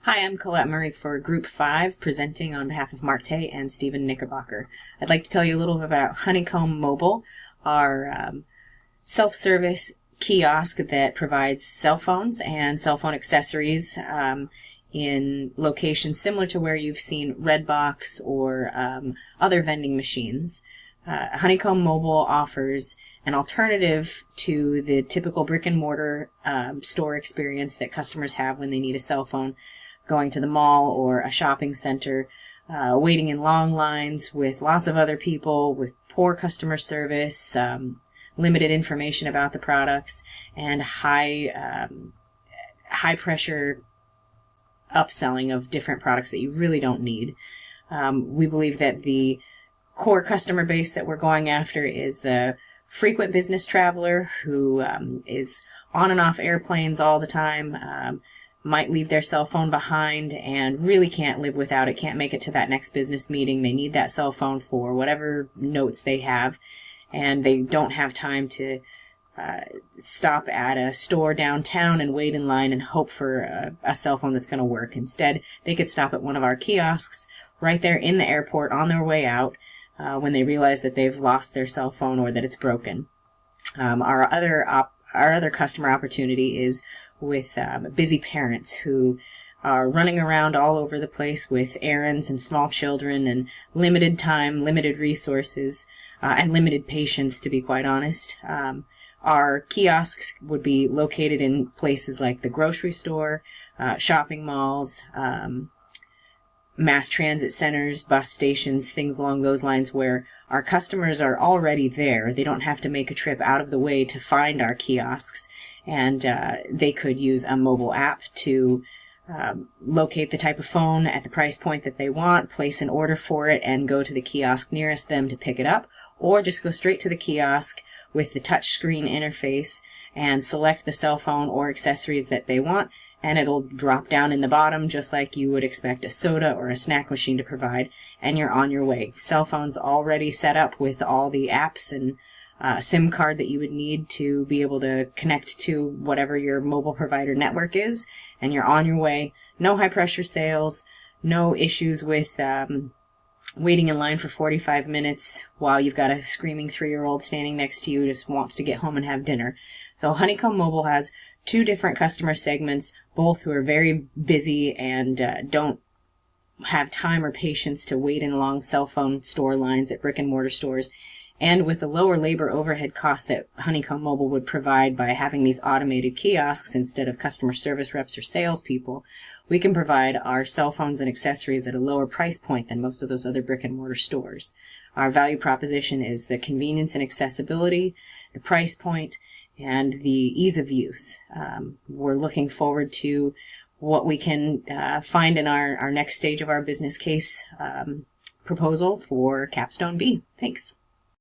Hi, I'm Colette Murray for Group 5, presenting on behalf of Marte and Stephen Knickerbocker. I'd like to tell you a little bit about Honeycomb Mobile, our self-service kiosk that provides cell phones and cell phone accessories in locations similar to where you've seen Redbox or other vending machines. Honeycomb Mobile offers an alternative to the typical brick-and-mortar store experience that customers have when they need a cell phone, going to the mall or a shopping center, waiting in long lines with lots of other people, with poor customer service, limited information about the products, and high pressure upselling of different products that you really don't need. We believe that the core customer base that we're going after is the frequent business traveler who is on and off airplanes all the time, might leave their cell phone behind and really can't live without it, can't make it to that next business meeting. They need that cell phone for whatever notes they have, and they don't have time to stop at a store downtown and wait in line and hope for a cell phone that's going to work. Instead, they could stop at one of our kiosks right there in the airport on their way out when they realize that they've lost their cell phone or that it's broken. Our other customer opportunity is with busy parents who are running around all over the place with errands and small children and limited time, limited resources, and limited patience, to be quite honest. Our kiosks would be located in places like the grocery store, shopping malls, mass transit centers, bus stations, things along those lines where our customers are already there. They don't have to make a trip out of the way to find our kiosks, and they could use a mobile app to locate the type of phone at the price point that they want, place an order for it, and go to the kiosk nearest them to pick it up, or just go straight to the kiosk with the touchscreen interface and select the cell phone or accessories that they want, and it'll drop down in the bottom just like you would expect a soda or a snack machine to provide, and you're on your way. Cell phone's already set up with all the apps and SIM card that you would need to be able to connect to whatever your mobile provider network is, and you're on your way. No high pressure sales, no issues with waiting in line for 45 minutes while you've got a screaming 3-year-old standing next to you who just wants to get home and have dinner. So Honeycomb Mobile has two different customer segments, both who are very busy and don't have time or patience to wait in long cell phone store lines at brick and mortar stores. And with the lower labor overhead costs that Honeycomb Mobile would provide by having these automated kiosks instead of customer service reps or salespeople, we can provide our cell phones and accessories at a lower price point than most of those other brick and mortar stores. Our value proposition is the convenience and accessibility, the price point, and the ease of use. We're looking forward to what we can find in our next stage of our business case proposal for Capstone B. Thanks.